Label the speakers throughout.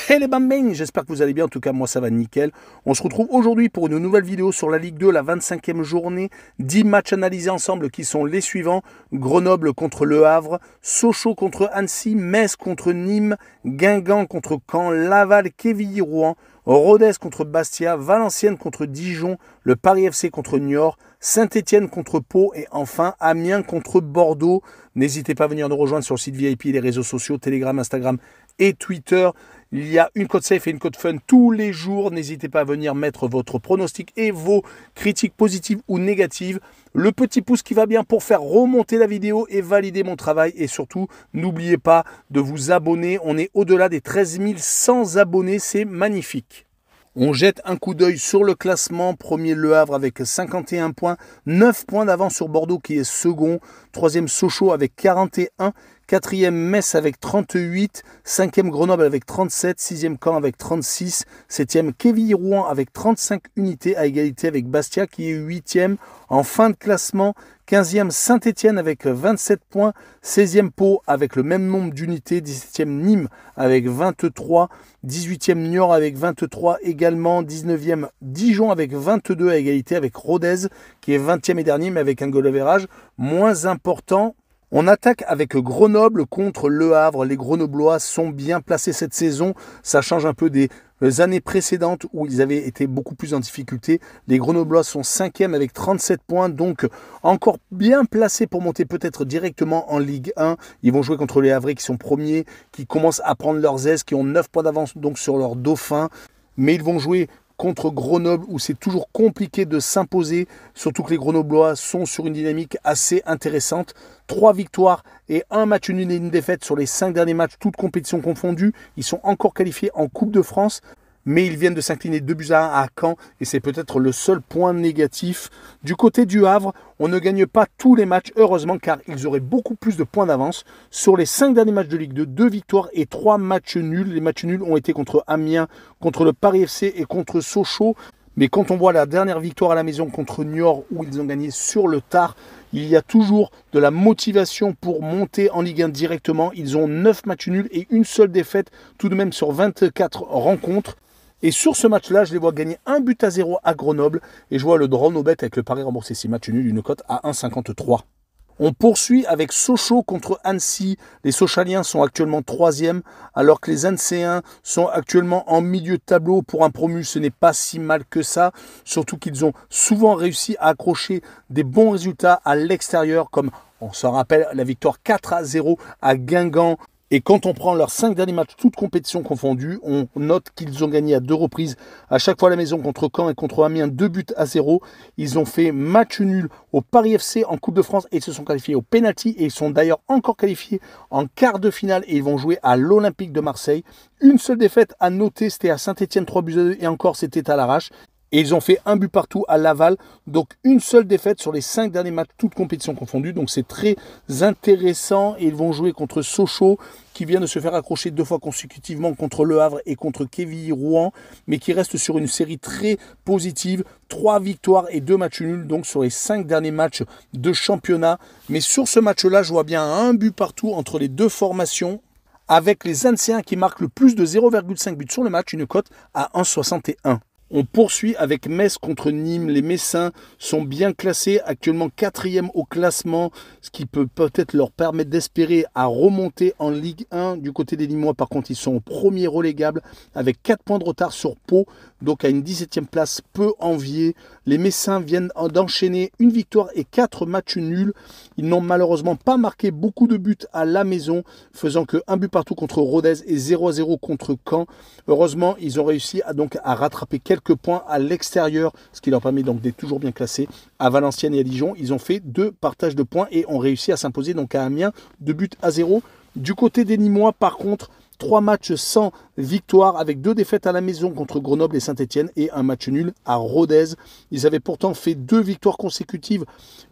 Speaker 1: Hey les bambins, j'espère que vous allez bien, en tout cas moi ça va nickel. On se retrouve aujourd'hui pour une nouvelle vidéo sur la Ligue 2, la 25e journée. 10 matchs analysés ensemble qui sont les suivants. Grenoble contre Le Havre, Sochaux contre Annecy, Metz contre Nîmes, Guingamp contre Caen, Laval, Quevilly-Rouen, Rodez contre Bastia, Valenciennes contre Dijon, le Paris FC contre Niort, Saint-Etienne contre Pau et enfin Amiens contre Bordeaux. N'hésitez pas à venir nous rejoindre sur le site VIP, les réseaux sociaux, Telegram, Instagram et Twitter. Il y a une code safe et une code fun tous les jours. N'hésitez pas à venir mettre votre pronostic et vos critiques positives ou négatives. Le petit pouce qui va bien pour faire remonter la vidéo et valider mon travail. Et surtout, n'oubliez pas de vous abonner. On est au-delà des 13 100 abonnés. C'est magnifique. On jette un coup d'œil sur le classement. Premier Le Havre avec 51 points. 9 points d'avance sur Bordeaux qui est second. Troisième Sochaux avec 41. Quatrième Metz avec 38, cinquième Grenoble avec 37, sixième Caen avec 36, septième Quevilly-Rouen avec 35 unités à égalité avec Bastia qui est huitième. En fin de classement, 15e Saint-Etienne avec 27 points, 16e Pau avec le même nombre d'unités, 17e Nîmes avec 23, 18e Niort avec 23 également, 19e Dijon avec 22 à égalité avec Rodez qui est 20e et dernier mais avec un goal average moins important. On attaque avec Grenoble contre Le Havre. Les Grenoblois sont bien placés cette saison. Ça change un peu des années précédentes où ils avaient été beaucoup plus en difficulté. Les Grenoblois sont 5e avec 37 points, donc encore bien placés pour monter peut-être directement en Ligue 1. Ils vont jouer contre les Havrais qui sont premiers, qui commencent à prendre leurs aises, qui ont 9 points d'avance donc sur leurs dauphins. Mais ils vont jouer contre Grenoble où c'est toujours compliqué de s'imposer, surtout que les Grenoblois sont sur une dynamique assez intéressante. 3 victoires et 1 match nul et une défaite sur les 5 derniers matchs, toutes compétitions confondues. Ils sont encore qualifiés en Coupe de France, mais ils viennent de s'incliner 2-1 à Caen et c'est peut-être le seul point négatif. Du côté du Havre, on ne gagne pas tous les matchs, heureusement, car ils auraient beaucoup plus de points d'avance. Sur les 5 derniers matchs de Ligue 2, 2 victoires et 3 matchs nuls. Les matchs nuls ont été contre Amiens, contre le Paris FC et contre Sochaux. Mais quand on voit la dernière victoire à la maison contre Niort, où ils ont gagné sur le tard, il y a toujours de la motivation pour monter en Ligue 1 directement. Ils ont 9 matchs nuls et une seule défaite, tout de même sur 24 rencontres. Et sur ce match-là, je les vois gagner 1-0 à Grenoble. Et je vois le draw no bet avec le pari remboursé 6 matchs nuls, une cote à 1,53. On poursuit avec Sochaux contre Annecy. Les Sochaliens sont actuellement 3e, alors que les Annéciens sont actuellement en milieu de tableau. Pour un promu, ce n'est pas si mal que ça. Surtout qu'ils ont souvent réussi à accrocher des bons résultats à l'extérieur, comme on s'en rappelle la victoire 4-0 à Guingamp. Et quand on prend leurs 5 derniers matchs, toutes compétitions confondues, on note qu'ils ont gagné à 2 reprises, à chaque fois à la maison contre Caen et contre Amiens, 2-0. Ils ont fait match nul au Paris FC en Coupe de France et ils se sont qualifiés au pénalty et ils sont d'ailleurs encore qualifiés en quart de finale et ils vont jouer à l'Olympique de Marseille. Une seule défaite à noter, c'était à Saint-Etienne 3-2 et encore c'était à l'arrache. Et ils ont fait 1 but partout à Laval. Donc une seule défaite sur les 5 derniers matchs, toutes compétitions confondues. Donc c'est très intéressant. Et ils vont jouer contre Sochaux, qui vient de se faire accrocher 2 fois consécutivement contre Le Havre et contre Quevilly-Rouen. Mais qui reste sur une série très positive. 3 victoires et 2 matchs nuls. Donc sur les 5 derniers matchs de championnat. Mais sur ce match-là, je vois bien 1 but partout entre les deux formations, avec les Annéciens qui marquent le plus de 0,5 buts sur le match. Une cote à 1,61. On poursuit avec Metz contre Nîmes. Les Messins sont bien classés, actuellement 4e au classement, ce qui peut peut-être leur permettre d'espérer à remonter en Ligue 1. Du côté des Nîmois, par contre, ils sont au premier relégable avec 4 points de retard sur Pau, donc à une 17e place, peu enviée. Les Messins viennent d'enchaîner une victoire et 4 matchs nuls. Ils n'ont malheureusement pas marqué beaucoup de buts à la maison, faisant que 1 but partout contre Rodez et 0-0 contre Caen. Heureusement, ils ont réussi à rattraper quelques points à l'extérieur, ce qui leur permet donc d'être toujours bien classés. À Valenciennes et à Dijon, ils ont fait 2 partages de points et ont réussi à s'imposer donc à Amiens 2-0. Du côté des Nîmois, par contre, 3 matchs sans victoire avec 2 défaites à la maison contre Grenoble et Saint-Etienne et un match nul à Rodez. Ils avaient pourtant fait 2 victoires consécutives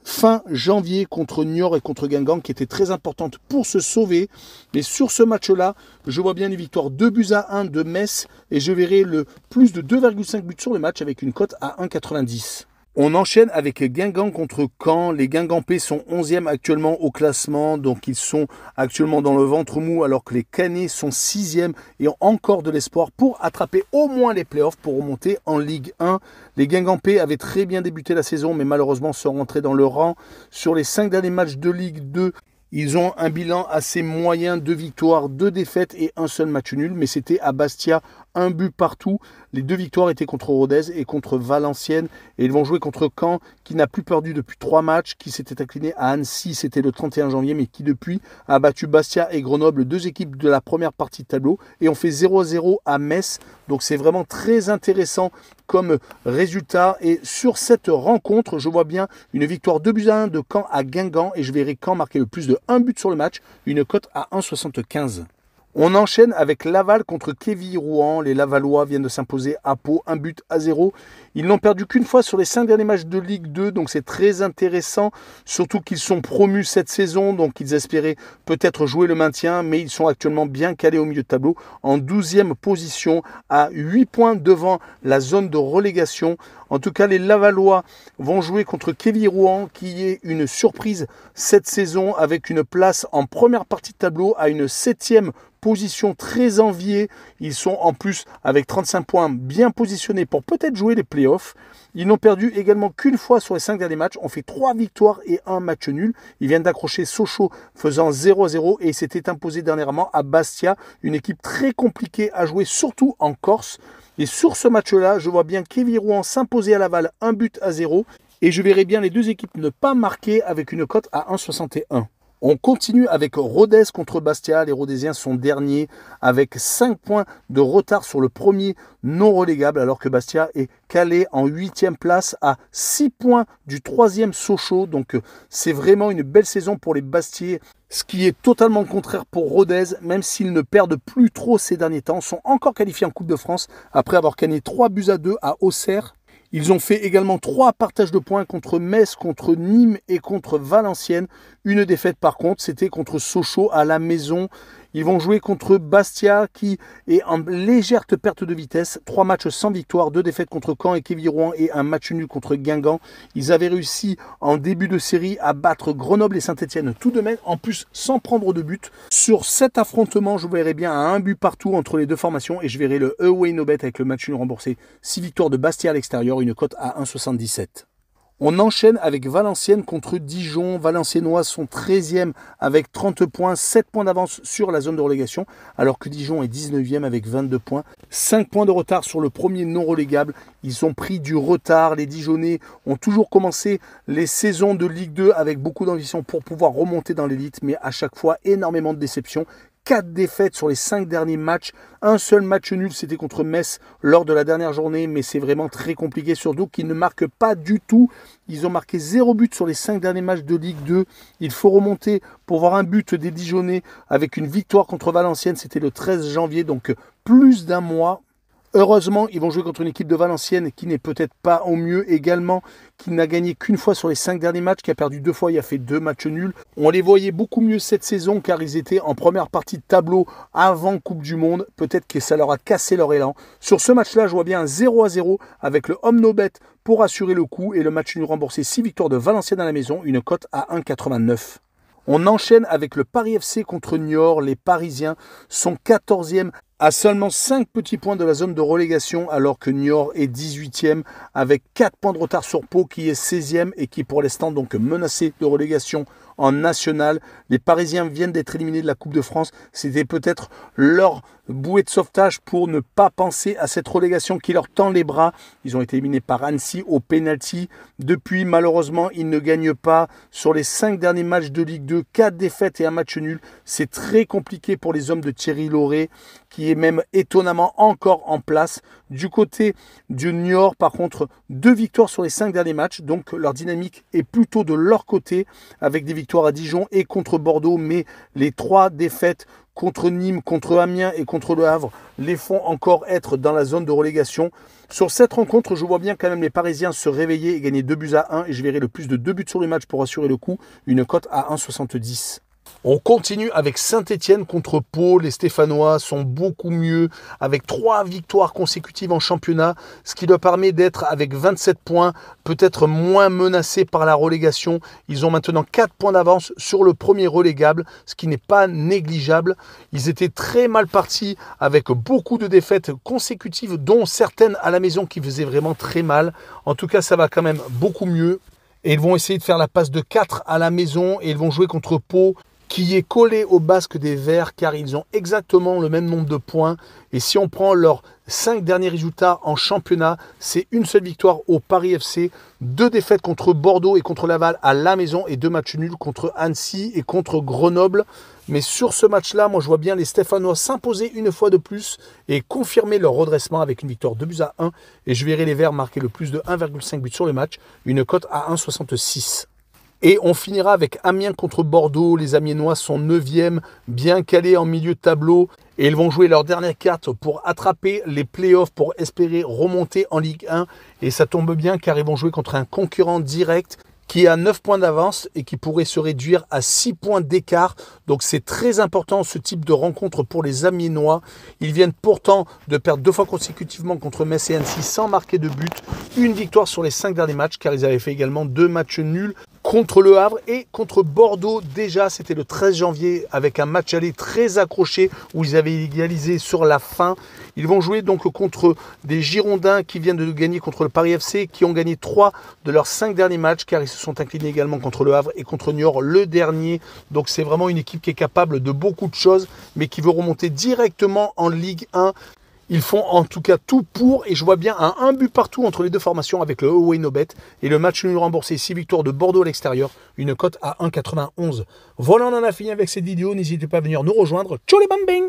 Speaker 1: fin janvier contre Niort et contre Guingamp qui étaient très importantes pour se sauver. Mais sur ce match-là, je vois bien une victoire 2-1 de Metz et je verrai le plus de 2,5 buts sur le match avec une cote à 1,90. On enchaîne avec Guingamp contre Caen. Les Guingampais sont 11e actuellement au classement, donc ils sont actuellement dans le ventre mou, alors que les Caennais sont 6e et ont encore de l'espoir pour attraper au moins les playoffs pour remonter en Ligue 1. Les Guingampais avaient très bien débuté la saison, mais malheureusement sont rentrés dans le rang. Sur les 5 derniers matchs de Ligue 2, ils ont un bilan assez moyen, 2 victoires, 2 défaites et un seul match nul, mais c'était à Bastia, un but partout. Les 2 victoires étaient contre Rodez et contre Valenciennes, et ils vont jouer contre Caen, qui n'a plus perdu depuis 3 matchs, qui s'était incliné à Annecy, c'était le 31 janvier, mais qui depuis a battu Bastia et Grenoble, 2 équipes de la première partie de tableau, et on fait 0-0 à Metz, donc c'est vraiment très intéressant comme résultat. Et sur cette rencontre, je vois bien une victoire 2-1 de Caen à Guingamp, et je verrai Caen marquer le plus de 1 but sur le match, une cote à 1,75. On enchaîne avec Laval contre Quevilly-Rouen. Les Lavallois viennent de s'imposer à Pau, 1-0. Ils n'ont perdu qu'une fois sur les 5 derniers matchs de Ligue 2, donc c'est très intéressant, surtout qu'ils sont promus cette saison, donc ils espéraient peut-être jouer le maintien, mais ils sont actuellement bien calés au milieu de tableau, en 12e position, à 8 points devant la zone de relégation. En tout cas, les Lavallois vont jouer contre Quevilly-Rouen, qui est une surprise cette saison, avec une place en première partie de tableau à une 7e position très enviée. Ils sont en plus avec 35 points bien positionnés pour peut-être jouer les playoffs. Ils n'ont perdu également qu'une fois sur les 5 derniers matchs. On fait 3 victoires et 1 match nul. Ils viennent d'accrocher Sochaux faisant 0-0 et ils s'étaient imposés dernièrement à Bastia, une équipe très compliquée à jouer, surtout en Corse. Et sur ce match-là, je vois bien Quevilly-Rouen s'imposer à Laval 1-0 et je verrai bien les 2 équipes ne pas marquer avec une cote à 1,61. On continue avec Rodez contre Bastia. Les Rodésiens sont derniers avec 5 points de retard sur le premier non relégable, alors que Bastia est calé en 8e place à 6 points du 3e Sochaux. Donc c'est vraiment une belle saison pour les Bastiais, ce qui est totalement contraire pour Rodez, même s'ils ne perdent plus trop ces derniers temps. Sont encore qualifiés en Coupe de France après avoir gagné 3-2 à Auxerre. Ils ont fait également 3 partages de points contre Metz, contre Nîmes et contre Valenciennes. Une défaite par contre, c'était contre Sochaux à la maison. Ils vont jouer contre Bastia qui est en légère perte de vitesse. 3 matchs sans victoire, 2 défaites contre Caen et Quevilly-Rouen et un match nul contre Guingamp. Ils avaient réussi en début de série à battre Grenoble et Saint-Etienne tout de même, en plus sans prendre de but. Sur cet affrontement, je verrai bien un but partout entre les 2 formations et je verrai le away no bet avec le match nul remboursé. 6 victoires de Bastia à l'extérieur, une cote à 1,77. On enchaîne avec Valenciennes contre Dijon. Valenciennois sont 13e avec 30 points, 7 points d'avance sur la zone de relégation, alors que Dijon est 19e avec 22 points. 5 points de retard sur le premier non relégable. Ils ont pris du retard. Les Dijonnais ont toujours commencé les saisons de Ligue 2 avec beaucoup d'ambition pour pouvoir remonter dans l'élite, mais à chaque fois énormément de déceptions. 4 défaites sur les 5 derniers matchs. Un seul match nul, c'était contre Metz lors de la dernière journée, mais c'est vraiment très compliqué, surtout qu'ils ne marquent pas du tout. Ils ont marqué 0 but sur les 5 derniers matchs de Ligue 2. Il faut remonter pour voir un but des Dijonnais avec une victoire contre Valenciennes. C'était le 13 janvier, donc plus d'un mois. Heureusement, ils vont jouer contre une équipe de Valenciennes qui n'est peut-être pas au mieux également, qui n'a gagné qu'une fois sur les 5 derniers matchs, qui a perdu 2 fois, il a fait 2 matchs nuls. On les voyait beaucoup mieux cette saison car ils étaient en première partie de tableau avant Coupe du Monde. Peut-être que ça leur a cassé leur élan. Sur ce match-là, je vois bien un 0-0 avec le home no bet pour assurer le coup et le match nul remboursé. 6 victoires de Valenciennes à la maison, une cote à 1,89. On enchaîne avec le Paris FC contre Niort. Les Parisiens sont 14e à seulement 5 petits points de la zone de relégation, alors que Niort est 18e avec 4 points de retard sur Pau qui est 16e et qui pour l'instant donc menacé de relégation en national. Les Parisiens viennent d'être éliminés de la Coupe de France. C'était peut-être leur bouée de sauvetage pour ne pas penser à cette relégation qui leur tend les bras. Ils ont été éliminés par Annecy au pénalty. Depuis, malheureusement, ils ne gagnent pas. Sur les 5 derniers matchs de Ligue 2, 4 défaites et un match nul. C'est très compliqué pour les hommes de Thierry Lauré, qui est même étonnamment encore en place. Du côté du Niort, par contre, 2 victoires sur les 5 derniers matchs. Donc, leur dynamique est plutôt de leur côté, avec des victoires à Dijon et contre Bordeaux. Mais les 3 défaites contre Nîmes, contre Amiens et contre Le Havre les font encore être dans la zone de relégation. Sur cette rencontre, je vois bien quand même les Parisiens se réveiller et gagner 2-1 et je verrai le plus de 2 buts sur le match pour assurer le coup, une cote à 1,70. On continue avec Saint-Étienne contre Pau. Les Stéphanois sont beaucoup mieux avec 3 victoires consécutives en championnat, ce qui leur permet d'être avec 27 points, peut-être moins menacés par la relégation. Ils ont maintenant 4 points d'avance sur le premier relégable, ce qui n'est pas négligeable. Ils étaient très mal partis avec beaucoup de défaites consécutives, dont certaines à la maison qui faisaient vraiment très mal. En tout cas, ça va quand même beaucoup mieux. Et ils vont essayer de faire la passe de 4 à la maison et ils vont jouer contre Pau, qui est collé au basque des Verts, car ils ont exactement le même nombre de points. Et si on prend leurs 5 derniers résultats en championnat, c'est une seule victoire au Paris FC, 2 défaites contre Bordeaux et contre Laval à la maison et 2 matchs nuls contre Annecy et contre Grenoble. Mais sur ce match-là, moi je vois bien les Stéphanois s'imposer une fois de plus et confirmer leur redressement avec une victoire 2-1. Et je verrai les Verts marquer le plus de 1,5 buts sur le match, une cote à 1,66. Et on finira avec Amiens contre Bordeaux. Les Amiénois sont 9e, bien calés en milieu de tableau. Et ils vont jouer leur dernière carte pour attraper les playoffs, pour espérer remonter en Ligue 1. Et ça tombe bien car ils vont jouer contre un concurrent direct qui a 9 points d'avance et qui pourrait se réduire à 6 points d'écart. Donc c'est très important ce type de rencontre pour les Amiénois. Ils viennent pourtant de perdre 2 fois consécutivement contre Metz et Annecy sans marquer de but. Une victoire sur les 5 derniers matchs car ils avaient fait également 2 matchs nuls contre Le Havre et contre Bordeaux. Déjà, c'était le 13 janvier avec un match aller très accroché où ils avaient égalisé sur la fin. Ils vont jouer donc contre des Girondins qui viennent de gagner contre le Paris FC, qui ont gagné 3 de leurs 5 derniers matchs car ils se sont inclinés également contre Le Havre et contre Niort le dernier. Donc c'est vraiment une équipe qui est capable de beaucoup de choses mais qui veut remonter directement en Ligue 1. Ils font en tout cas tout pour et je vois bien un but partout entre les deux formations avec le Away No Bet et le match nul remboursé 6 victoires de Bordeaux à l'extérieur, une cote à 1,91. Voilà, on en a fini avec cette vidéo. N'hésitez pas à venir nous rejoindre. Ciao les bambins!